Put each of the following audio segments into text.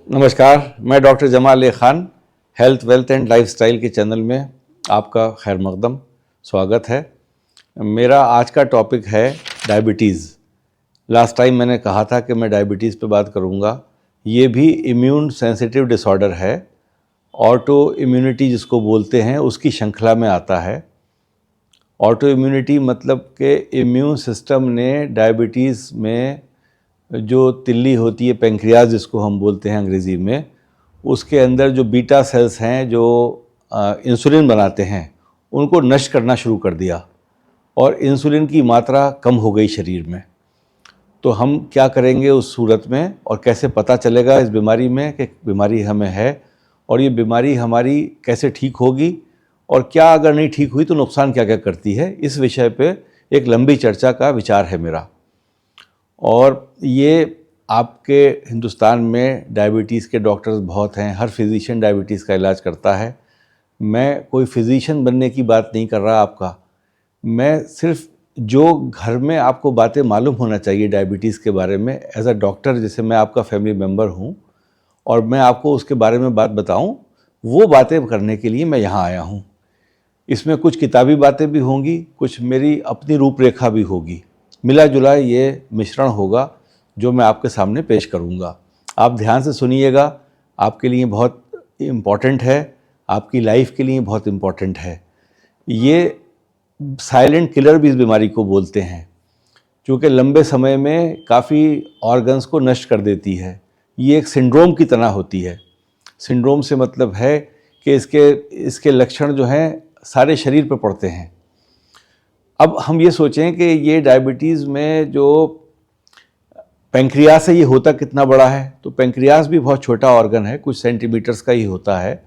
नमस्कार, मैं doctor Jamal Khan health wealth and lifestyle के चैनल में आपका खैर मकदम स्वागत है। मेरा आज का टॉपिक है डायबिटीज़। लास्ट टाइम मैंने कहा था कि मैं डायबिटीज़ पे बात करूँगा। ये भी इम्यून सेंसिटिव डिसऑर्डर है, ऑटो इम्यूनिटी जिसको बोलते हैं उसकी श्रृंखला में आता है। ऑटो इम्यूनिटी मतलब कि इम्यून सिस्टम ने डायबिटीज़ में जो तिल्ली होती है, पेंक्रियाज जिसको हम बोलते हैं अंग्रेज़ी में, उसके अंदर जो बीटा सेल्स हैं जो इंसुलिन बनाते हैं उनको नष्ट करना शुरू कर दिया और इंसुलिन की मात्रा कम हो गई शरीर में। तो हम क्या करेंगे उस सूरत में, और कैसे पता चलेगा इस बीमारी में कि बीमारी हमें है, और ये बीमारी हमारी कैसे ठीक होगी, और क्या अगर नहीं ठीक हुई तो नुकसान क्या क्या करती है, इस विषय पे एक लंबी चर्चा का विचार है मेरा। और ये आपके हिंदुस्तान में डायबिटीज़ के डॉक्टर्स बहुत हैं, हर फिजिशियन डायबिटीज़ का इलाज करता है। मैं कोई फिजिशियन बनने की बात नहीं कर रहा आपका, मैं सिर्फ जो घर में आपको बातें मालूम होना चाहिए डायबिटीज़ के बारे में, एज अ डॉक्टर जैसे मैं आपका फैमिली मेम्बर हूँ और मैं आपको उसके बारे में बात बताऊँ, वो बातें करने के लिए मैं यहाँ आया हूँ। इसमें कुछ किताबी बातें भी होंगी, कुछ मेरी अपनी रूपरेखा भी होगी, मिला जुला ये मिश्रण होगा जो मैं आपके सामने पेश करूंगा। आप ध्यान से सुनिएगा, आपके लिए बहुत इम्पॉर्टेंट है, आपकी लाइफ के लिए बहुत इम्पॉर्टेंट है। ये साइलेंट किलर भी इस बीमारी को बोलते हैं, क्योंकि लंबे समय में काफ़ी ऑर्गन्स को नष्ट कर देती है। ये एक सिंड्रोम की तरह होती है। सिंड्रोम से मतलब है कि इसके लक्षण जो हैं सारे शरीर पर पड़ते हैं। अब हम ये सोचें कि ये डायबिटीज़ में जो पेंक्रियास है ये होता कितना बड़ा है, तो पेंक्रियास भी बहुत छोटा ऑर्गन है, कुछ सेंटीमीटर्स का ही होता है।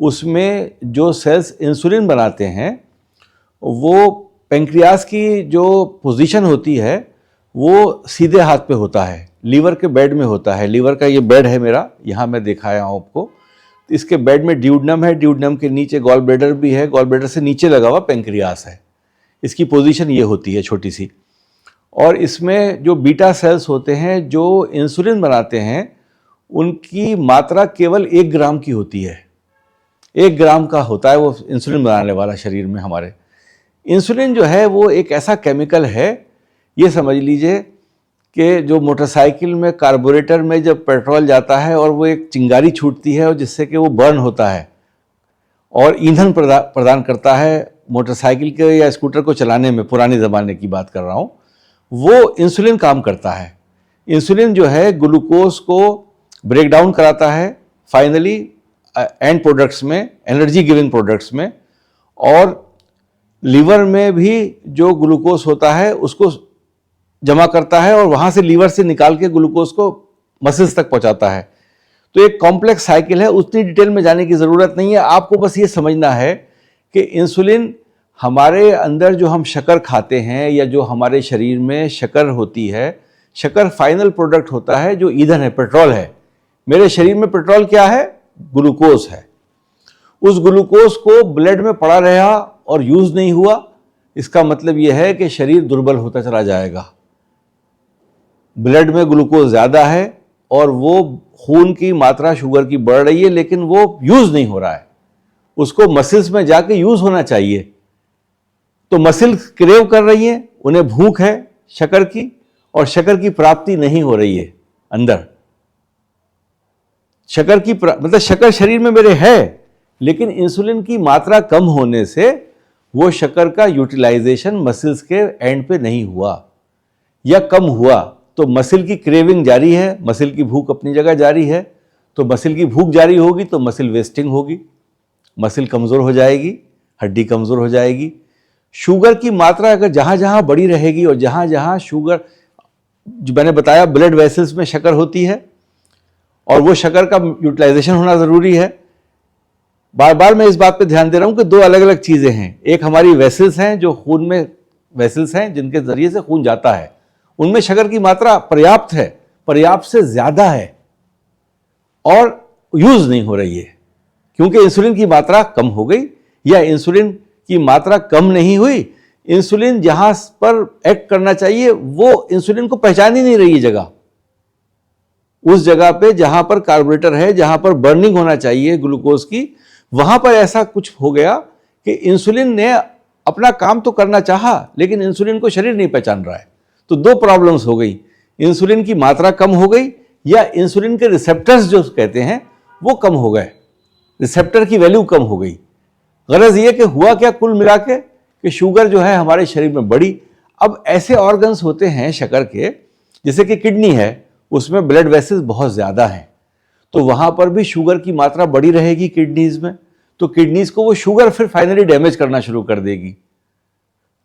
उसमें जो सेल्स इंसुलिन बनाते हैं वो पेंक्रियास की जो पोजीशन होती है वो सीधे हाथ पे होता है, लीवर के बेड में होता है। लीवर का ये बेड है मेरा, यहाँ मैं दिखाया हूँ आपको। इसके बेड में ड्यूडनम है, ड्यूडनम के नीचे गॉल ब्लैडर भी है, गॉल ब्लैडर से नीचे लगा हुआ पेंक्रियास है। इसकी पोजीशन ये होती है छोटी सी। और इसमें जो बीटा सेल्स होते हैं जो इंसुलिन बनाते हैं उनकी मात्रा केवल 1 ग्राम की होती है। 1 ग्राम का होता है वो इंसुलिन बनाने वाला शरीर में हमारे। इंसुलिन जो है वो एक ऐसा केमिकल है, ये समझ लीजिए कि जो मोटरसाइकिल में कार्बोरेटर में जब पेट्रोल जाता है और वो एक चिंगारी छूटती है और जिससे कि वो बर्न होता है और ईंधन प्रदान करता है मोटरसाइकिल के या स्कूटर को चलाने में, पुराने ज़माने की बात कर रहा हूँ, वो इंसुलिन काम करता है। इंसुलिन जो है ग्लूकोज को ब्रेक डाउन कराता है फाइनली एंड प्रोडक्ट्स में, एनर्जी गिविंग प्रोडक्ट्स में, और लीवर में भी जो ग्लूकोज होता है उसको जमा करता है और वहाँ से लीवर से निकाल के ग्लूकोज को मसल्स तक पहुँचाता है। तो एक कॉम्प्लेक्स साइकिल है, उतनी डिटेल में जाने की ज़रूरत नहीं है। आपको बस ये समझना है कि इंसुलिन हमारे अंदर जो हम शक्कर खाते हैं या जो हमारे शरीर में शक्कर होती है, शक्कर फाइनल प्रोडक्ट होता है जो ईंधन है, पेट्रोल है। मेरे शरीर में पेट्रोल क्या है? ग्लूकोज है। उस ग्लूकोज को ब्लड में पड़ा रहा और यूज नहीं हुआ, इसका मतलब यह है कि शरीर दुर्बल होता चला जाएगा। ब्लड में ग्लूकोज ज़्यादा है और वो खून की मात्रा शुगर की बढ़ रही है, लेकिन वो यूज नहीं हो रहा है। उसको मसल्स में जाके यूज होना चाहिए। तो मसल्स क्रेव कर रही हैं, उन्हें भूख है शक्कर की, और शक्कर की प्राप्ति नहीं हो रही है अंदर। शक्कर की मतलब शक्कर शरीर में मेरे है, लेकिन इंसुलिन की मात्रा कम होने से वो शक्कर का यूटिलाइजेशन मसल्स के एंड पे नहीं हुआ या कम हुआ। तो मसल की क्रेविंग जारी है, मसल की भूख अपनी जगह जारी है। तो मसल की भूख जारी होगी तो मसल वेस्टिंग होगी, मसल कमज़ोर हो जाएगी, हड्डी कमज़ोर हो जाएगी। शुगर की मात्रा अगर जहाँ जहाँ बढ़ी रहेगी और जहाँ जहाँ शुगर, जो मैंने बताया ब्लड वेसल्स में शक्कर होती है और वो शक्कर का यूटिलाइजेशन होना ज़रूरी है। बार बार मैं इस बात पे ध्यान दे रहा हूँ कि 2 अलग अलग चीज़ें हैं। एक हमारी वेसल्स हैं, जो खून में वेसल्स हैं जिनके ज़रिए से खून जाता है, उनमें शक्कर की मात्रा पर्याप्त है, पर्याप्त से ज़्यादा है और यूज़ नहीं हो रही है क्योंकि इंसुलिन की मात्रा कम हो गई, या इंसुलिन की मात्रा कम नहीं हुई। इंसुलिन जहां पर एक्ट करना चाहिए वो इंसुलिन को पहचान ही नहीं रही है जगह। उस जगह पे जहां पर कार्बोरेटर है, जहां पर बर्निंग होना चाहिए ग्लूकोज की, वहां पर ऐसा कुछ हो गया कि इंसुलिन ने अपना काम तो करना चाहा, लेकिन इंसुलिन को शरीर नहीं पहचान रहा है। तो दो प्रॉब्लम्स हो गई, इंसुलिन की मात्रा कम हो गई या इंसुलिन के रिसेप्टर्स जो कहते हैं वो कम हो गए, रिसेप्टर की वैल्यू कम हो गई। गरज ये कि हुआ क्या कुल मिला के कि शुगर जो है हमारे शरीर में बढ़ी। अब ऐसे ऑर्गन्स होते हैं शक्कर के, जैसे कि किडनी है, उसमें ब्लड वेसल्स बहुत ज़्यादा हैं, तो वहाँ पर भी शुगर की मात्रा बढ़ी रहेगी किडनीज में, तो किडनीज को वो शुगर फिर फाइनली डैमेज करना शुरू कर देगी।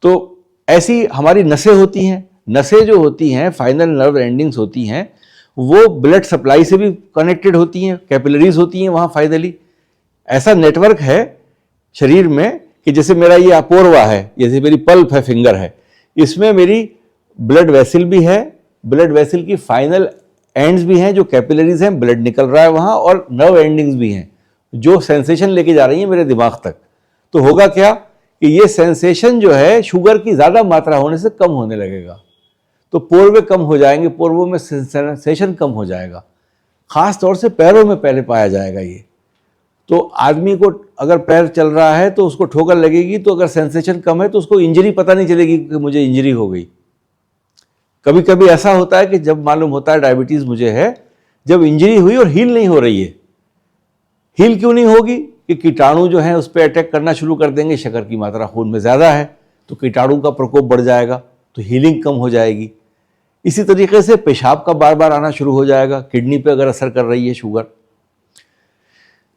तो ऐसी हमारी नसें होती हैं, नसें जो होती हैं फाइनल नर्व एंडिंग्स होती हैं, वो ब्लड सप्लाई से भी कनेक्टेड होती हैं, कैपिलरीज होती हैं वहाँ फाइनली। ऐसा नेटवर्क है शरीर में कि जैसे मेरा ये अपोरवा है, जैसे मेरी पल्प है, फिंगर है, इसमें मेरी ब्लड वेसल भी है, ब्लड वेसल की फाइनल एंड्स भी हैं जो कैपिलरीज हैं, ब्लड निकल रहा है वहाँ, और नर्व एंडिंग्स भी हैं जो सेंसेशन लेके जा रही हैं मेरे दिमाग तक। तो होगा क्या कि ये सेंसेशन जो है शुगर की ज़्यादा मात्रा होने से कम होने लगेगा, तो पोरवे कम हो जाएंगे, पोरवों में सेंसेशन कम हो जाएगा, खास तौर से पैरों में पहले पाया जाएगा ये। तो आदमी को अगर पैर चल रहा है तो उसको ठोकर लगेगी, तो अगर सेंसेशन कम है तो उसको इंजरी पता नहीं चलेगी कि मुझे इंजरी हो गई। कभी कभी ऐसा होता है कि जब मालूम होता है डायबिटीज़ मुझे है, जब इंजरी हुई और हील नहीं हो रही है। हील क्यों नहीं होगी कि कीटाणु जो है उस पर अटैक करना शुरू कर देंगे, शक्कर की मात्रा खून में ज़्यादा है तो कीटाणु का प्रकोप बढ़ जाएगा, तो हीलिंग कम हो जाएगी। इसी तरीके से पेशाब का बार बार आना शुरू हो जाएगा, किडनी पे अगर असर कर रही है शुगर।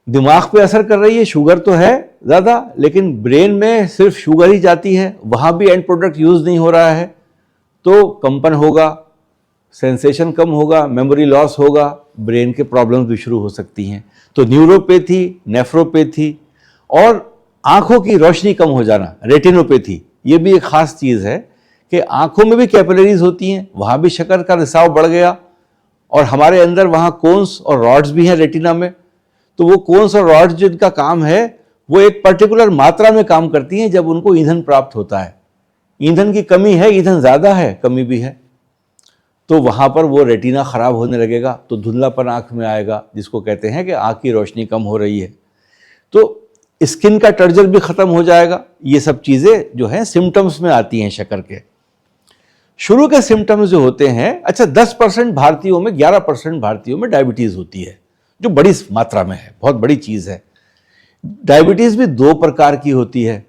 दिमाग पे असर कर रही है शुगर तो है ज़्यादा, लेकिन ब्रेन में सिर्फ शुगर ही जाती है, वहाँ भी एंड प्रोडक्ट यूज़ नहीं हो रहा है, तो कंपन होगा, सेंसेशन कम होगा, मेमोरी लॉस होगा, ब्रेन के प्रॉब्लम्स भी शुरू हो सकती हैं। तो न्यूरोपैथी, नेफ्रोपैथी और आंखों की रोशनी कम हो जाना, रेटिनोपैथी, ये भी एक खास चीज़ है कि आंखों में भी कैपिलरीज होती हैं, वहाँ भी शक्कर का रिसाव बढ़ गया, और हमारे अंदर वहाँ कोन्स और रॉड्स भी हैं रेटिना में, तो वो कोन्स और रॉड्स जिनका काम है वो एक पर्टिकुलर मात्रा में काम करती हैं जब उनको ईंधन प्राप्त होता है। ईंधन की कमी है, ईंधन ज़्यादा है, कमी भी है, तो वहाँ पर वो रेटिना ख़राब होने लगेगा, तो धुंधलापन आँख में आएगा, जिसको कहते हैं कि आँख की रोशनी कम हो रही है। तो स्किन का टर्जर भी ख़त्म हो जाएगा। ये सब चीज़ें जो हैं सिम्टम्स में आती हैं शक्कर के। शुरू के सिम्टम्स जो होते हैं, अच्छा 10% भारतीयों में, 11% भारतीयों में डायबिटीज़ होती है, जो बड़ी मात्रा में है, बहुत बड़ी चीज़ है। डायबिटीज़ भी दो प्रकार की होती है,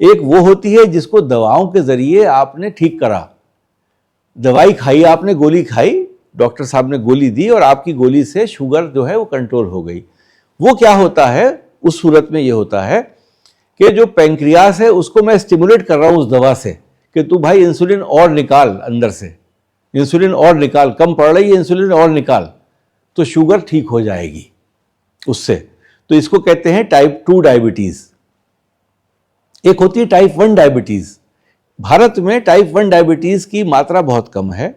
एक वो होती है जिसको दवाओं के ज़रिए आपने ठीक करा, दवाई खाई आपने, गोली खाई, डॉक्टर साहब ने गोली दी और आपकी गोली से शुगर जो है वो कंट्रोल हो गई। वो क्या होता है, उस सूरत में ये होता है कि जो पैंक्रियास है उसको मैं स्टिमुलेट कर रहा हूँ उस दवा से कि तू भाई इंसुलिन और निकाल, अंदर से इंसुलिन और निकाल, कम पड़ रही है इंसुलिन और निकाल, तो शुगर ठीक हो जाएगी उससे। तो इसको कहते हैं टाइप 2 डायबिटीज़। एक होती है टाइप 1 डायबिटीज़। भारत में टाइप 1 डायबिटीज़ की मात्रा बहुत कम है,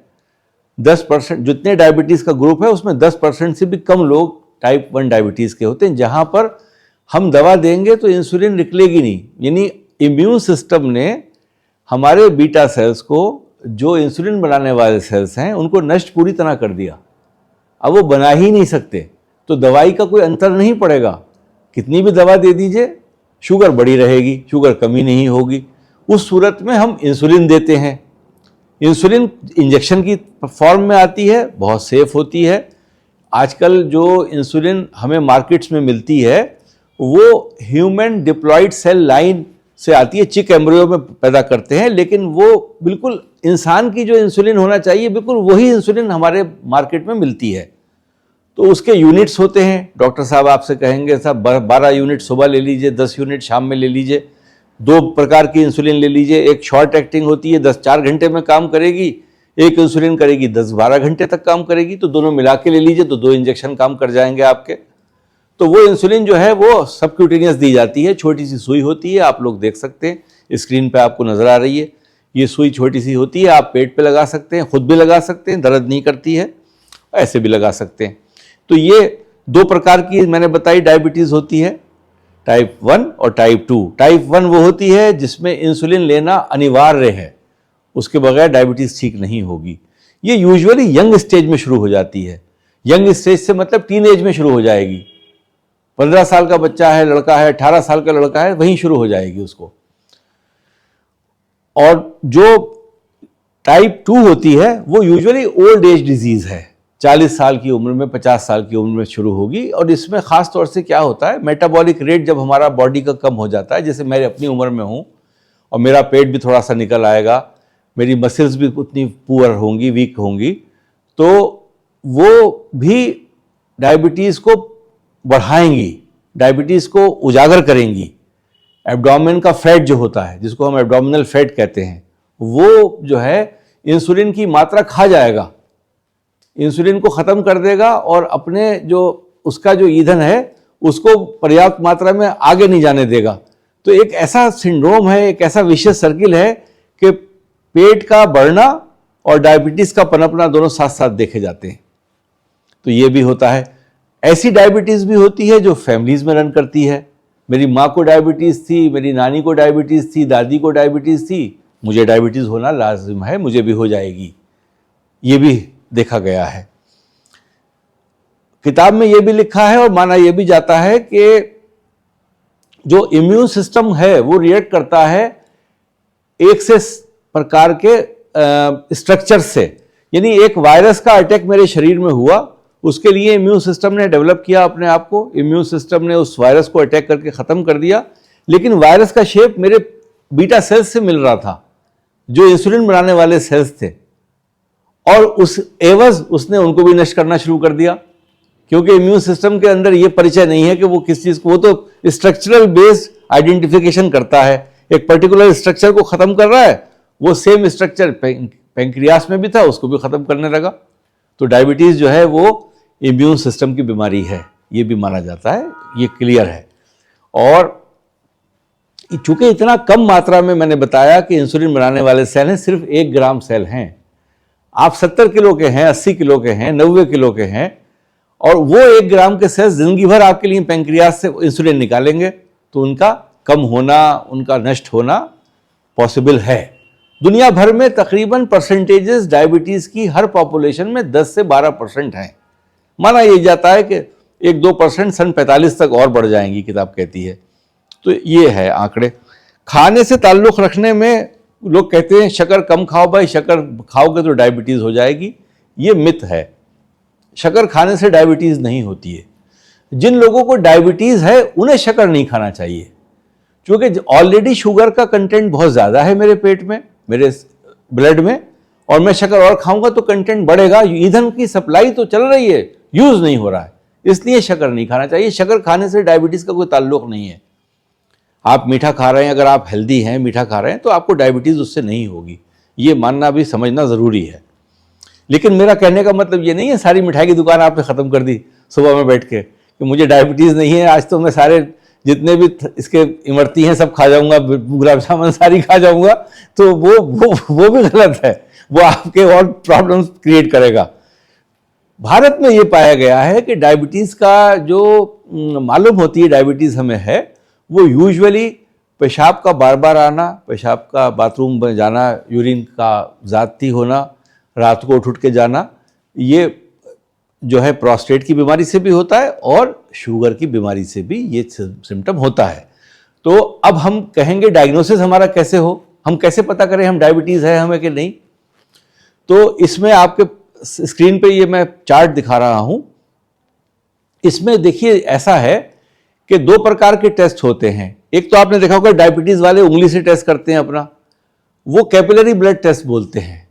10%, जितने डायबिटीज़ का ग्रुप है उसमें 10% से भी कम लोग टाइप 1 डायबिटीज़ के होते हैं, जहाँ पर हम दवा देंगे तो इंसुलिन निकलेगी नहीं, यानी इम्यून सिस्टम ने हमारे बीटा सेल्स को, जो इंसुलिन बनाने वाले सेल्स हैं, उनको नष्ट पूरी तरह कर दिया। अब वो बना ही नहीं सकते, तो दवाई का कोई अंतर नहीं पड़ेगा, कितनी भी दवा दे दीजिए शुगर बढ़ी रहेगी, शुगर कमी नहीं होगी। उस सूरत में हम इंसुलिन देते हैं। इंसुलिन इंजेक्शन की फॉर्म में आती है, बहुत सेफ होती है। आजकल जो इंसुलिन हमें मार्केट्स में मिलती है वो ह्यूमन डिप्लॉयड सेल लाइन से आती है, चिक एम्ब्रियो में पैदा करते हैं, लेकिन वो बिल्कुल इंसान की जो इंसुलिन होना चाहिए बिल्कुल वही इंसुलिन हमारे मार्केट में मिलती है। तो उसके यूनिट्स होते हैं, डॉक्टर साहब आपसे कहेंगे साहब 12 यूनिट सुबह ले लीजिए, 10 यूनिट शाम में ले लीजिए। दो प्रकार की इंसुलिन ले लीजिए, एक शॉर्ट एक्टिंग होती है, 10-4 घंटे में काम करेगी, एक इंसुलिन करेगी 10-12 घंटे तक काम करेगी, तो दोनों मिला के ले लीजिए तो 2 इंजेक्शन काम कर जाएंगे आपके। तो वो इंसुलिन जो है वो सबक्यूटेनियस दी जाती है, छोटी सी सुई होती है, आप लोग देख सकते हैं स्क्रीन पे आपको नज़र आ रही है, ये सुई छोटी सी होती है, आप पेट पे लगा सकते हैं, खुद भी लगा सकते हैं, दर्द नहीं करती है, ऐसे भी लगा सकते हैं। तो ये 2 प्रकार की मैंने बताई डायबिटीज़ होती है, टाइप 1 और टाइप 2। टाइप 1 वो होती है जिसमें इंसुलिन लेना अनिवार्य है, उसके बगैर डायबिटीज़ ठीक नहीं होगी। ये यूजुअली यंग स्टेज में शुरू हो जाती है, यंग स्टेज से मतलब टीन एज में शुरू हो जाएगी। 15 साल का बच्चा है, लड़का है, 18 साल का लड़का है, वहीं शुरू हो जाएगी उसको। और जो टाइप 2 होती है वो यूजुअली ओल्ड एज डिजीज है, 40 साल की उम्र में, 50 साल की उम्र में शुरू होगी। और इसमें खास तौर से क्या होता है, मेटाबॉलिक रेट जब हमारा बॉडी का कम हो जाता है, जैसे मैं अपनी उम्र में हूँ और मेरा पेट भी थोड़ा सा निकल आएगा, मेरी मसल्स भी उतनी पुअर होंगी, वीक होंगी, तो वो भी डायबिटीज़ को बढ़ाएंगी, डायबिटीज़ को उजागर करेंगी। एब्डोमेन का फैट जो होता है, जिसको हम एब्डोमिनल फैट कहते हैं, वो जो है इंसुलिन की मात्रा खा जाएगा, इंसुलिन को ख़त्म कर देगा और अपने जो उसका जो ईंधन है उसको पर्याप्त मात्रा में आगे नहीं जाने देगा। तो एक ऐसा सिंड्रोम है, एक ऐसा विशेष सर्किल है कि पेट का बढ़ना और डायबिटीज़ का पनपना दोनों साथ साथ देखे जाते हैं। तो ये भी होता है। ऐसी डायबिटीज़ भी होती है जो फैमिलीज़ में रन करती है। मेरी माँ को डायबिटीज़ थी, मेरी नानी को डायबिटीज़ थी, दादी को डायबिटीज़ थी, मुझे डायबिटीज़ होना लाजिम है, मुझे भी हो जाएगी, ये भी देखा गया है। किताब में ये भी लिखा है और माना ये भी जाता है कि जो इम्यून सिस्टम है वो रिएक्ट करता है एक से प्रकार के स्ट्रक्चर से। यानी एक वायरस का अटैक मेरे शरीर में हुआ, उसके लिए इम्यून सिस्टम ने डेवलप किया अपने आप को, इम्यून सिस्टम ने उस वायरस को अटैक करके ख़त्म कर दिया। लेकिन वायरस का शेप मेरे बीटा सेल्स से मिल रहा था, जो इंसुलिन बनाने वाले सेल्स थे, और उस एवज उसने उनको भी नष्ट करना शुरू कर दिया, क्योंकि इम्यून सिस्टम के अंदर ये परिचय नहीं है कि वो किस चीज़ को, वो तो स्ट्रक्चरल बेस्ड आइडेंटिफिकेशन करता है, एक पर्टिकुलर स्ट्रक्चर को ख़त्म कर रहा है, वो सेम स्ट्रक्चर पैंक्रियास में भी था, उसको भी ख़त्म करने लगा। तो डायबिटीज़ जो है वो इम्यून सिस्टम की बीमारी है, ये भी माना जाता है, ये क्लियर है। और चूंकि इतना कम मात्रा में मैंने बताया कि इंसुलिन बनाने वाले सेल हैं, सिर्फ 1 ग्राम सेल हैं। आप 70 किलो के हैं, 80 किलो के हैं, 90 किलो के हैं, और वो 1 ग्राम के सेल्स जिंदगी भर आपके लिए पैंक्रियास से इंसुलिन निकालेंगे, तो उनका कम होना, उनका नष्ट होना पॉसिबल है। दुनिया भर में तकरीबन परसेंटेजेस डायबिटीज़ की हर पॉपुलेशन में 10 से 12% हैं। माना यह जाता है कि 1-2% सन 45 तक और बढ़ जाएंगी, किताब कहती है। तो ये है आंकड़े। खाने से ताल्लुक़ रखने में लोग कहते हैं शक्कर कम खाओ भाई, शक्कर खाओगे तो डायबिटीज़ हो जाएगी। ये मिथ है, शक्कर खाने से डायबिटीज़ नहीं होती है। जिन लोगों को डायबिटीज़ है उन्हें शक्कर नहीं खाना चाहिए, क्योंकि ऑलरेडी शुगर का कंटेंट बहुत ज़्यादा है मेरे पेट में, मेरे ब्लड में, और मैं शक्कर और खाऊंगा तो कंटेंट बढ़ेगा। ईंधन की सप्लाई तो चल रही है, यूज़ नहीं हो रहा है, इसलिए शक्कर नहीं खाना चाहिए। शक्कर खाने से डायबिटीज़ का कोई ताल्लुक़ नहीं है। आप मीठा खा रहे हैं, अगर आप हेल्दी हैं, मीठा खा रहे हैं, तो आपको डायबिटीज़ उससे नहीं होगी, ये मानना भी समझना ज़रूरी है। लेकिन मेरा कहने का मतलब ये नहीं है सारी मिठाई की दुकान आपने ख़त्म कर दी सुबह में बैठ के कि मुझे डायबिटीज़ नहीं है, आज तो मैं सारे जितने भी इसके इमरती हैं सब खा जाऊंगा, गुलाब जामुन सारी खा जाऊंगा, तो वो भी गलत है, वो आपके और प्रॉब्लम्स क्रिएट करेगा। भारत में ये पाया गया है कि डायबिटीज़ का जो मालूम होती है डायबिटीज़ हमें है, वो यूजुअली पेशाब का बार बार आना, पेशाब का बाथरूम में जाना, यूरिन का ज़्यादती होना, रात को उठ के जाना, ये जो है प्रोस्टेट की बीमारी से भी होता है और शुगर की बीमारी से भी ये सिम्टम होता है। तो अब हम कहेंगे डायग्नोसिस हमारा कैसे हो, हम कैसे पता करें हम डायबिटीज़ है हमें कि नहीं। तो इसमें आपके स्क्रीन पे ये मैं चार्ट दिखा रहा हूँ। इसमें देखिए ऐसा है कि 2 प्रकार के टेस्ट होते हैं। एक तो आपने देखा होगा डायबिटीज़ वाले उंगली से टेस्ट करते हैं अपना, वो कैपिलरी ब्लड टेस्ट बोलते हैं।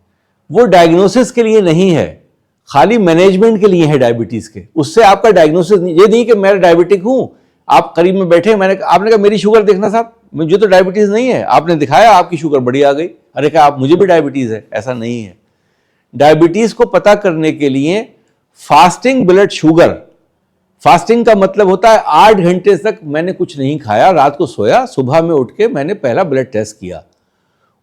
वो डायग्नोसिस के लिए नहीं है, खाली मैनेजमेंट के लिए है डायबिटीज़ के। उससे आपका डायग्नोसिस ये नहीं कि मैं डायबिटिक हूँ, आप करीब में बैठे, आपने कहा मेरी शुगर देखना साहब, मुझे तो डायबिटीज़ नहीं है, आपने दिखाया आपकी शुगर बड़ी आ गई, अरे क्या आप मुझे भी डायबिटीज़ है, ऐसा नहीं है। डायबिटीज़ को पता करने के लिए फास्टिंग ब्लड शुगर, फास्टिंग का मतलब होता है 8 घंटे तक मैंने कुछ नहीं खाया, रात को सोया, सुबह में उठ के मैंने पहला ब्लड टेस्ट किया।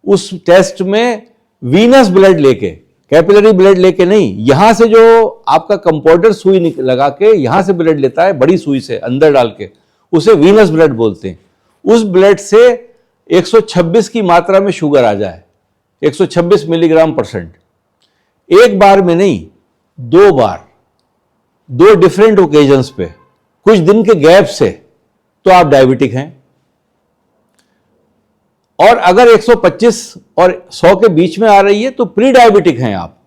उस टेस्ट में वीनस ब्लड लेके, कैपिलरी ब्लड लेके नहीं, यहां से जो आपका कंपाउंडर सुई लगा के यहां से ब्लड लेता है, बड़ी सुई से अंदर डाल के, उसे वीनस ब्लड बोलते हैं। उस ब्लड से 126 की मात्रा में शुगर आ जाए, 126 मिलीग्राम %, एक बार में नहीं 2 बार, 2 डिफरेंट ओकेजन्स पे, कुछ दिन के गैप से, तो आप डायबिटिक हैं। और अगर 125 और 100 के बीच में आ रही है तो प्री डायबिटिक हैं आप,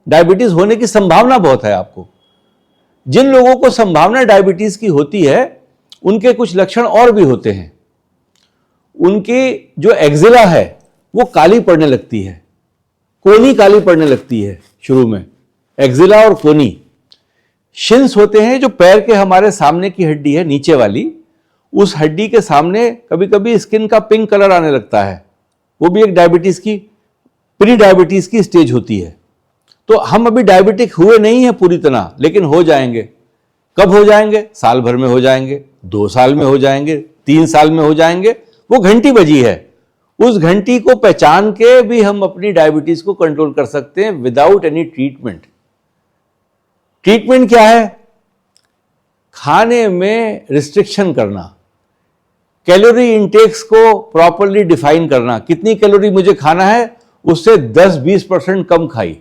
डायबिटीज होने की संभावना बहुत है आपको। जिन लोगों को संभावना डायबिटीज की होती है उनके कुछ लक्षण और भी होते हैं। उनकी जो एक्जिला है वो काली पड़ने लगती है, कोनी काली पड़ने लगती है शुरू में, एक्जिला और कोनी। शिन्स होते हैं जो पैर के हमारे सामने की हड्डी है नीचे वाली, उस हड्डी के सामने कभी कभी स्किन का पिंक कलर आने लगता है, वो भी एक डायबिटीज की, प्री डायबिटीज की स्टेज होती है। तो हम अभी डायबिटिक हुए नहीं हैं पूरी तरह, लेकिन हो जाएंगे। कब हो जाएंगे? साल भर में हो जाएंगे, 2 साल में हो जाएंगे, 3 साल में हो जाएंगे। वो घंटी बजी है, उस घंटी को पहचान के भी हम अपनी डायबिटीज को कंट्रोल कर सकते हैं विदाउट एनी ट्रीटमेंट। ट्रीटमेंट क्या है? खाने में रिस्ट्रिक्शन करना, कैलोरी इंटेक्स को प्रॉपरली डिफाइन करना, कितनी कैलोरी मुझे खाना है उससे 10-20% कम खाई।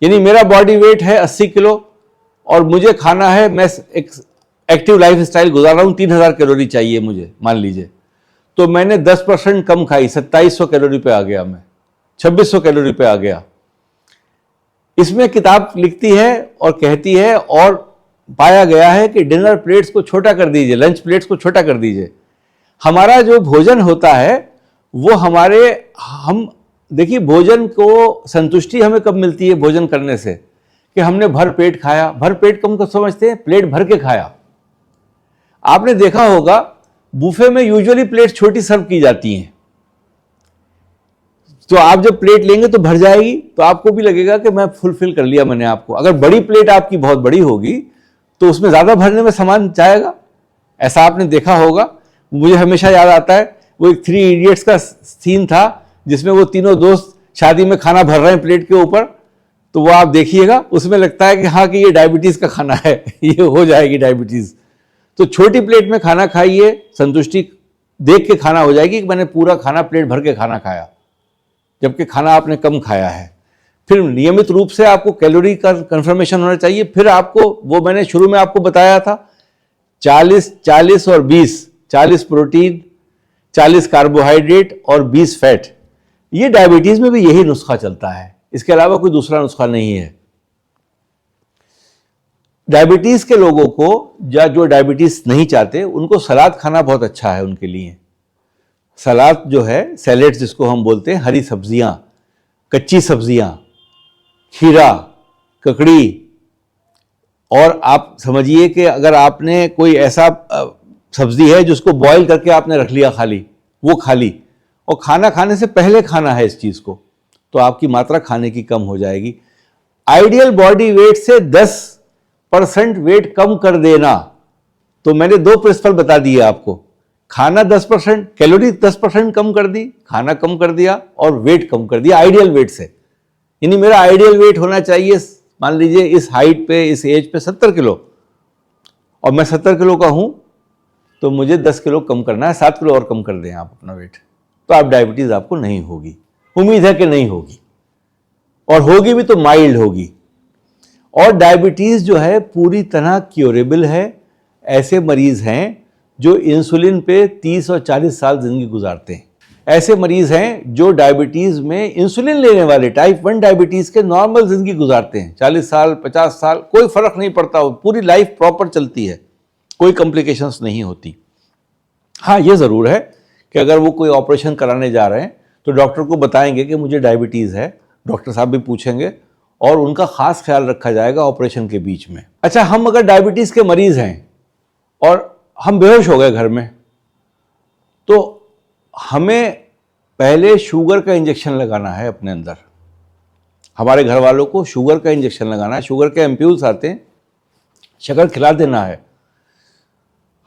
यानी मेरा बॉडी वेट है 80 किलो और मुझे खाना है, मैं एक एक्टिव लाइफ स्टाइल गुजार रहा हूं, 3000 कैलोरी चाहिए मुझे मान लीजिए, तो मैंने 10% कम खाई, 2700 कैलोरी पे आ गया, मैं 2600 कैलोरी पे आ गया। इसमें किताब लिखती है और कहती है और पाया गया है कि डिनर प्लेट्स को छोटा कर दीजिए, लंच प्लेट्स को छोटा कर दीजिए। हमारा जो भोजन होता है वो हम देखिए, भोजन को संतुष्टि हमें कब मिलती है भोजन करने से? कि हमने भर पेट खाया। भर पेट कम समझते हैं, प्लेट भर के खाया। आपने देखा होगा बुफे में यूजुअली प्लेट छोटी सर्व की जाती हैं, तो आप जब प्लेट लेंगे तो भर जाएगी, तो आपको भी लगेगा कि मैं फुलफिल कर लिया मैंने आपको। अगर बड़ी प्लेट आपकी बहुत बड़ी होगी तो उसमें ज्यादा भरने में सामान जाएगा, ऐसा आपने देखा होगा। मुझे हमेशा याद आता है वो एक 3 इडियट्स का सीन था जिसमें वो तीनों दोस्त शादी में खाना भर रहे हैं प्लेट के ऊपर, तो वो आप देखिएगा, उसमें लगता है कि हाँ कि ये डायबिटीज का खाना है, ये हो जाएगी डायबिटीज। तो छोटी प्लेट में खाना खाइए, संतुष्टि देख के खाना हो जाएगी कि मैंने पूरा खाना प्लेट भर के खाना खाया, जबकि खाना आपने कम खाया है। फिर नियमित रूप से आपको कैलोरी का कंफर्मेशन होना चाहिए। फिर आपको, वो मैंने शुरू में आपको बताया था, 40 और 20, 40 प्रोटीन, 40 कार्बोहाइड्रेट और 20 फैट। ये डायबिटीज में भी यही नुस्खा चलता है, इसके अलावा कोई दूसरा नुस्खा नहीं है। डायबिटीज के लोगों को, या जो डायबिटीज नहीं चाहते, उनको सलाद खाना बहुत अच्छा है उनके लिए। सलाद जो है, सैलेड जिसको हम बोलते हैं, हरी सब्जियां, कच्ची सब्जियां, खीरा, ककड़ी, और आप समझिए कि अगर आपने कोई ऐसा सब्जी है जिसको बॉईल करके आपने रख लिया खाली, वो खा ली, और खाना खाने से पहले खाना है इस चीज को, तो आपकी मात्रा खाने की कम हो जाएगी। आइडियल बॉडी वेट से 10% वेट कम कर देना। तो मैंने 2 प्रिंसिपल बता दिए आपको, खाना 10%, कैलोरी 10% कम कर दी, खाना कम कर दिया, और वेट कम कर दिया आइडियल वेट से। यानी मेरा आइडियल वेट होना चाहिए, मान लीजिए इस हाइट पे, इस एज पे 70 किलो, और मैं 70 किलो का हूं, तो मुझे 10 किलो कम करना है, 7 किलो और कम कर दें आप अपना वेट, तो आप डायबिटीज आपको नहीं होगी। उम्मीद है कि नहीं होगी, और होगी भी तो माइल्ड होगी। और डायबिटीज जो है पूरी तरह क्योरेबल है। ऐसे मरीज हैं जो इंसुलिन पे 30 और 40 साल जिंदगी गुजारते हैं। ऐसे मरीज हैं जो डायबिटीज में इंसुलिन लेने वाले, टाइप 1 डायबिटीज के नॉर्मल जिंदगी गुजारते हैं, 40 साल, 50 साल, कोई फर्क नहीं पड़ता, पूरी लाइफ प्रॉपर चलती है, कोई कॉम्प्लिकेशंस नहीं होती। हाँ, ये जरूर है कि अगर वो कोई ऑपरेशन कराने जा रहे हैं तो डॉक्टर को बताएंगे कि मुझे डायबिटीज है, डॉक्टर साहब भी पूछेंगे, और उनका खास ख्याल रखा जाएगा ऑपरेशन के बीच में। अच्छा, हम अगर डायबिटीज के मरीज हैं और हम बेहोश हो गए घर में, तो हमें पहले शुगर का इंजेक्शन लगाना है अपने अंदर। हमारे घर वालों को शुगर का इंजेक्शन लगाना है, शुगर के एम्प्यूल्स आते हैं, शक्कर खिला देना है।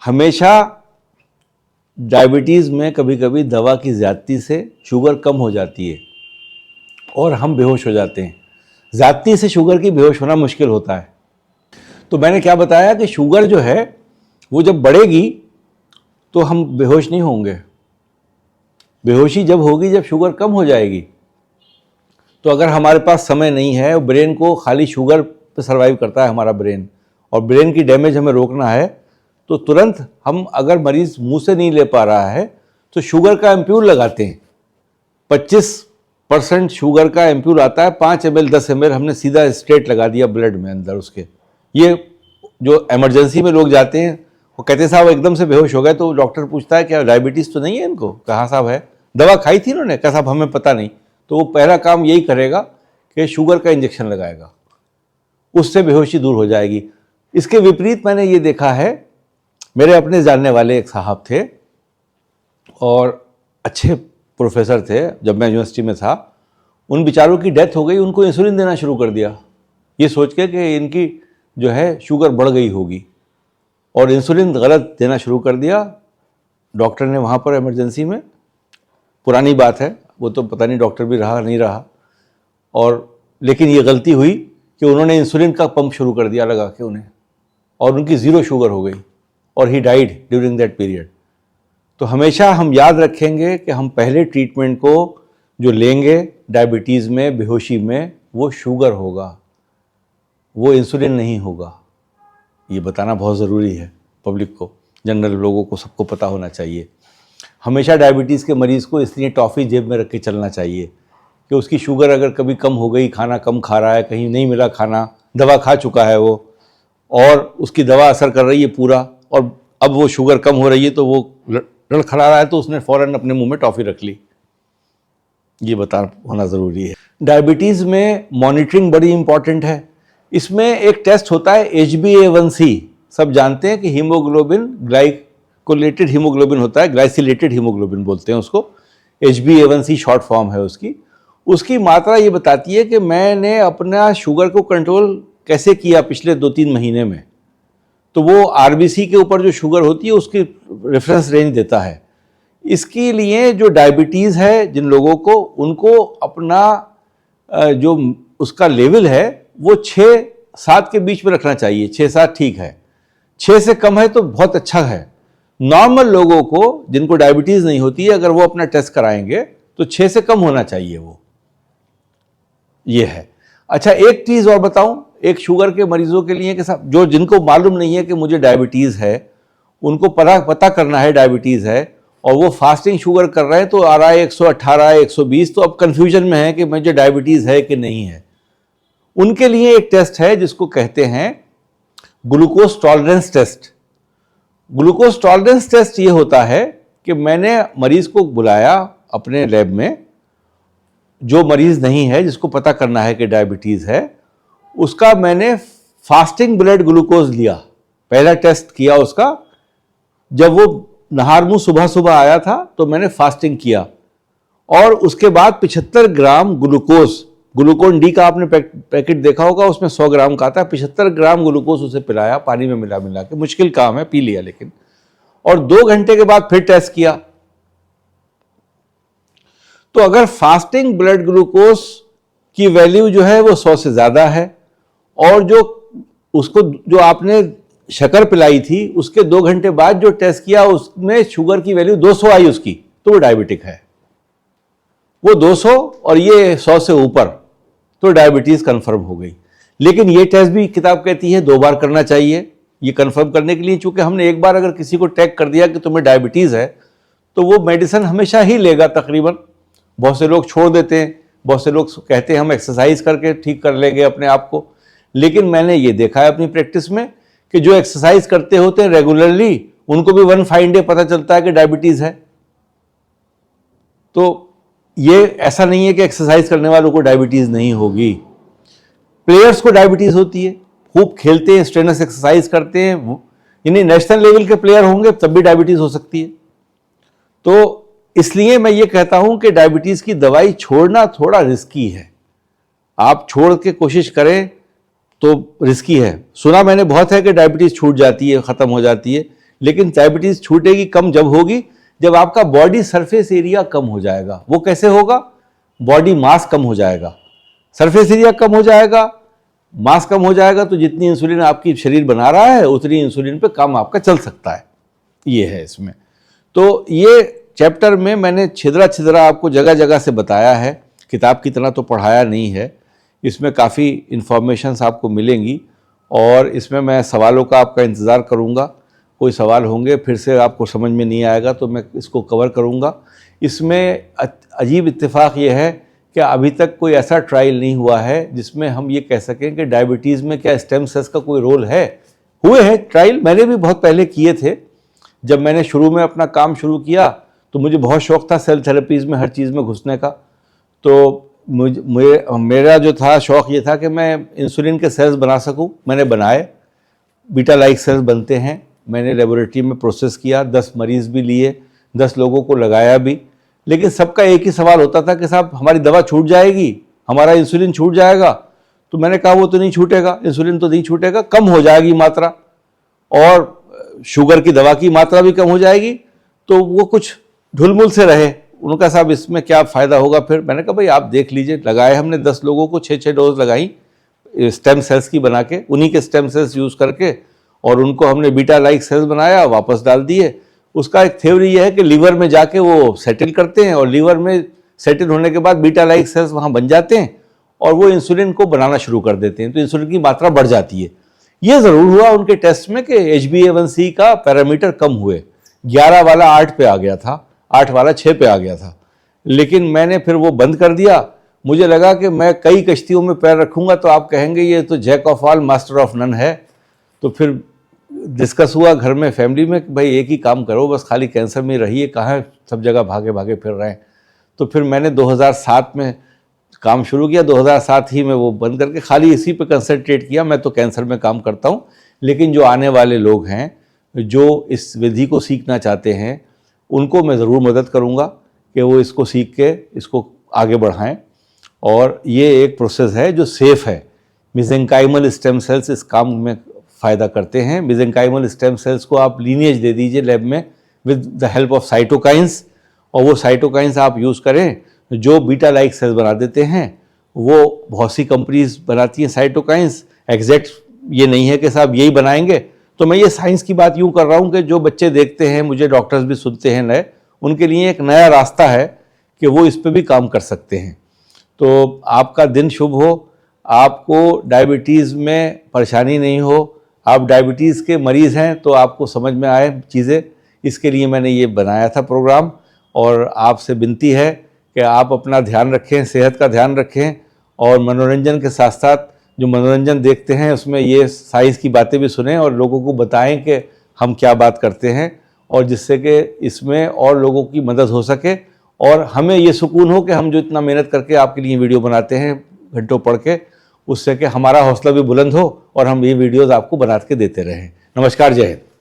हमेशा डायबिटीज में कभी कभी दवा की ज्यादती से शुगर कम हो जाती है और हम बेहोश हो जाते हैं। ज्यादती से शुगर की बेहोश होना मुश्किल होता है। तो मैंने क्या बताया कि शुगर जो है वो जब बढ़ेगी तो हम बेहोश नहीं होंगे। बेहोशी जब होगी जब शुगर कम हो जाएगी। तो अगर हमारे पास समय नहीं है, ब्रेन को खाली शुगर पे सर्वाइव करता है हमारा ब्रेन, और ब्रेन की डैमेज हमें रोकना है तो तुरंत हम, अगर मरीज मुंह से नहीं ले पा रहा है तो शुगर का एम्प्यूल लगाते हैं। 25% शुगर का एम्प्यूल आता है, 5 ml 10 ml हमने सीधा स्ट्रेट लगा दिया ब्लड में अंदर उसके। ये जो इमरजेंसी में लोग जाते हैं वो कहते हैं साहब एकदम से बेहोश हो गए, तो डॉक्टर पूछता है क्या डायबिटीज़ तो नहीं है इनको? कहाँ साहब है, दवा खाई थी इन्होंने? कहा साहब हमें पता नहीं। तो वो पहला काम यही करेगा कि शुगर का इंजेक्शन लगाएगा, उससे बेहोशी दूर हो जाएगी। इसके विपरीत मैंने ये देखा है, मेरे अपने जानने वाले एक साहब थे और अच्छे प्रोफेसर थे जब मैं यूनिवर्सिटी में था, उन बेचारों की डेथ हो गई, उनको इंसुलिन देना शुरू कर दिया ये सोच के कि इनकी जो है शुगर बढ़ गई होगी, और इंसुलिन गलत देना शुरू कर दिया। डॉक्टर ने वहाँ पर इमरजेंसी में, पुरानी बात है वो तो पता नहीं डॉक्टर भी रहा नहीं रहा, और लेकिन ये गलती हुई कि उन्होंने इंसुलिन का पंप शुरू कर दिया लगा के उन्हें, और उनकी ज़ीरो शुगर हो गई और he died during that period. तो हमेशा हम याद रखेंगे कि हम पहले ट्रीटमेंट को जो लेंगे डायबिटीज़ में, बेहोशी में, वो शुगर होगा, वो इंसुलिन नहीं होगा। ये बताना बहुत ज़रूरी है पब्लिक को, जनरल लोगों को, सबको पता होना चाहिए। हमेशा डायबिटीज़ के मरीज़ को इसलिए टॉफ़ी जेब में रख के चलना चाहिए कि उसकी शुगर अगर कभी कम हो गई, खाना कम खा रहा है, कहीं नहीं मिला खाना, दवा खा चुका है वो और उसकी दवा असर कर रही है पूरा, और अब वो शुगर कम हो रही है तो वो लड़खड़ा रहा है, तो उसने फ़ौरन अपने मुंह में टॉफ़ी रख ली। ये बता होना ज़रूरी है। डायबिटीज़ में मॉनिटरिंग बड़ी इंपॉर्टेंट है। इसमें एक टेस्ट होता है HbA1c, सब जानते हैं कि हीमोग्लोबिन, ग्लाइकोलेटेड हीमोग्लोबिन होता है, ग्लाइसिलेटेड हीमोग्लोबिन बोलते हैं उसको, HbA1c शॉर्ट फॉर्म है उसकी। उसकी मात्रा ये बताती है कि मैंने अपना शुगर को कंट्रोल कैसे किया पिछले 2-3 महीने में। तो वो RBC के ऊपर जो शुगर होती है उसकी रेफरेंस रेंज देता है। इसके लिए जो डायबिटीज़ है जिन लोगों को, उनको अपना जो उसका लेवल है वो 6-7 के बीच में रखना चाहिए। 6-7 ठीक है, 6 से कम है तो बहुत अच्छा है। नॉर्मल लोगों को जिनको डायबिटीज़ नहीं होती है, अगर वो अपना टेस्ट कराएंगे तो 6 से कम होना चाहिए वो, ये है। अच्छा, एक चीज़ और बताऊं, एक शुगर के मरीजों के लिए कि सब जो जिनको मालूम नहीं है कि मुझे डायबिटीज़ है, उनको पता करना है डायबिटीज़ है, और वो फास्टिंग शुगर कर रहे हैं तो आ रहा है 118 है, 120, तो अब कन्फ्यूजन में है कि मुझे डायबिटीज़ है कि नहीं है। उनके लिए एक टेस्ट है जिसको कहते हैं glucose tolerance test. Glucose tolerance test ये होता है कि मैंने मरीज को बुलाया अपने लैब में, जो मरीज नहीं है जिसको पता करना है कि डायबिटीज़ है, उसका मैंने फास्टिंग ब्लड ग्लूकोज लिया, पहला टेस्ट किया उसका। जब वो नहार मुंह सुबह सुबह आया था तो मैंने फास्टिंग किया, और उसके बाद 75 ग्राम ग्लूकोन डी का आपने पैकेट देखा होगा, उसमें 100 ग्राम का आता है, 75 ग्राम ग्लूकोज उसे पिलाया पानी में मिला मिला के। मुश्किल काम है, पी लिया लेकिन। और 2 घंटे के बाद फिर टेस्ट किया, तो अगर फास्टिंग ब्लड ग्लूकोज की वैल्यू जो है वो 100 से ज़्यादा है, और जो आपने शक्कर पिलाई थी उसके 2 घंटे बाद जो टेस्ट किया उसमें शुगर की वैल्यू 200 आई उसकी, तो वो डायबिटिक है। वो 200 और ये 100 से ऊपर, तो डायबिटीज़ कंफर्म हो गई। लेकिन ये टेस्ट भी किताब कहती है 2 बार करना चाहिए, ये कंफर्म करने के लिए, चूंकि हमने एक बार अगर किसी को टैग कर दिया कि तुम्हें डायबिटीज़ है तो वो मेडिसिन हमेशा ही लेगा तकरीबन। बहुत से लोग छोड़ देते हैं, बहुत से लोग कहते हैं हम एक्सरसाइज करके ठीक कर लेंगे अपने आप को। लेकिन मैंने ये देखा है अपनी प्रैक्टिस में कि जो एक्सरसाइज करते होते हैं रेगुलरली, उनको भी वन फाइन डे पता चलता है कि डायबिटीज़ है। तो ये ऐसा नहीं है कि एक्सरसाइज करने वालों को डायबिटीज़ नहीं होगी। प्लेयर्स को डायबिटीज़ होती है, खूब खेलते हैं, स्ट्रेनस एक्सरसाइज करते हैं, यानी नेशनल लेवल के प्लेयर होंगे तब भी डायबिटीज़ हो सकती है। तो इसलिए मैं ये कहता हूं कि डायबिटीज़ की दवाई छोड़ना थोड़ा रिस्की है। आप छोड़ के कोशिश करें तो रिस्की है। सुना मैंने बहुत है कि डायबिटीज़ छूट जाती है, ख़त्म हो जाती है, लेकिन डायबिटीज़ छूटेगी कम जब होगी जब आपका बॉडी सरफेस एरिया कम हो जाएगा। वो कैसे होगा? बॉडी मास कम हो जाएगा, सरफेस एरिया कम हो जाएगा, मास कम हो जाएगा, तो जितनी इंसुलिन आपकी शरीर बना रहा है उतनी इंसुलिन पे काम आपका चल सकता है। ये है इसमें। तो ये चैप्टर में मैंने छिदरा छिदरा आपको जगह जगह से बताया है, किताब की तरह तो पढ़ाया नहीं है। इसमें काफ़ी इन्फॉर्मेशंस आपको मिलेंगी और इसमें मैं सवालों का आपका इंतज़ार करूँगा। कोई सवाल होंगे फिर से आपको समझ में नहीं आएगा तो मैं इसको कवर करूँगा। इसमें अजीब इत्तेफाक ये है कि अभी तक कोई ऐसा ट्रायल नहीं हुआ है जिसमें हम ये कह सकें कि डायबिटीज़ में क्या स्टेम सेल्स का कोई रोल है। हुए हैं ट्रायल, मैंने भी बहुत पहले किए थे। जब मैंने शुरू में अपना काम शुरू किया तो मुझे बहुत शौक़ था सेल थेरेपीज़ में, हर चीज़ में घुसने का। तो मेरा जो था शौक़ ये था कि मैं इंसुलिन के सेल्स बना सकूं। मैंने बनाए, बीटा लाइक सेल्स बनते हैं। मैंने लेबोरेटरी में प्रोसेस किया, 10 मरीज़ भी लिए, 10 लोगों को लगाया भी। लेकिन सबका एक ही सवाल होता था कि साहब हमारी दवा छूट जाएगी, हमारा इंसुलिन छूट जाएगा। तो मैंने कहा वो तो नहीं छूटेगा, इंसुलिन तो नहीं छूटेगा, कम हो जाएगी मात्रा और शुगर की दवा की मात्रा भी कम हो जाएगी। तो वो कुछ ढुलमुल से रहे। उनका साहब इसमें क्या फ़ायदा होगा फिर? मैंने कहा भाई आप देख लीजिए। लगाए हमने 10 लोगों को 6-6 डोज लगाई स्टेम सेल्स की बना के, उन्हीं के स्टेम सेल्स यूज़ करके, और उनको हमने बीटा लाइक सेल्स बनाया, वापस डाल दिए। उसका एक थ्योरी ये है कि लीवर में जाके वो सेटल करते हैं और लीवर में सेटल होने के बाद बीटा लाइक सेल्स वहाँ बन जाते हैं और वो इंसुलिन को बनाना शुरू कर देते हैं। तो इंसुलिन की मात्रा बढ़ जाती है। ये ज़रूर हुआ उनके टेस्ट में कि HbA1c का पैरामीटर कम हुए। 11 वाला 8 पे आ गया था, 8 वाला 6 पे आ गया था। लेकिन मैंने फिर वो बंद कर दिया। मुझे लगा कि मैं कई कश्तियों में पैर रखूँगा तो आप कहेंगे ये तो jack of all master of none है। तो फिर डिस्कस हुआ घर में, फैमिली में, कि भाई एक ही काम करो, बस खाली कैंसर में रहिए, कहाँ सब जगह भागे भागे फिर रहे हैं। तो फिर मैंने 2007 में काम शुरू किया। 2007 ही में वो बंद करके खाली इसी पे कंसंट्रेट किया। मैं तो कैंसर में काम करता हूँ, लेकिन जो आने वाले लोग हैं जो इस विधि को सीखना चाहते हैं उनको मैं ज़रूर मदद करूँगा कि वो इसको सीख के इसको आगे बढ़ाएं। और ये एक प्रोसेस है जो सेफ़ है। मेसेंकाइमल स्टेम सेल्स इस काम में फ़ायदा करते हैं। मेसेंकाइमल स्टेम सेल्स को आप लीनिएज दे दीजिए लैब में with the help of cytokines, और वो साइटोकाइंस आप यूज़ करें जो बीटा लाइक सेल्स बना देते हैं। वो बहुत सी कंपनीज बनाती हैं साइटोकाइंस। एग्जैक्ट ये नहीं है कि साहब यही बनाएंगे। तो मैं ये साइंस की बात यूँ कर रहा हूँ कि जो बच्चे देखते हैं, मुझे डॉक्टर्स भी सुनते हैं नए, उनके लिए एक नया रास्ता है कि वो इस पे भी काम कर सकते हैं। तो आपका दिन शुभ हो, आपको डायबिटीज़ में परेशानी नहीं हो, आप डायबिटीज़ के मरीज़ हैं तो आपको समझ में आए चीज़ें, इसके लिए मैंने ये बनाया था प्रोग्राम। और आपसे विनती है कि आप अपना ध्यान रखें, सेहत का ध्यान रखें, और मनोरंजन के साथ साथ जो मनोरंजन देखते हैं उसमें ये साइंस की बातें भी सुनें और लोगों को बताएं कि हम क्या बात करते हैं, और जिससे कि इसमें और लोगों की मदद हो सके और हमें ये सुकून हो कि हम जो इतना मेहनत करके आपके लिए वीडियो बनाते हैं घंटों पढ़ के, उससे कि हमारा हौसला भी बुलंद हो और हम ये वीडियोज़ आपको बना के देते रहें। नमस्कार, जय हिंद।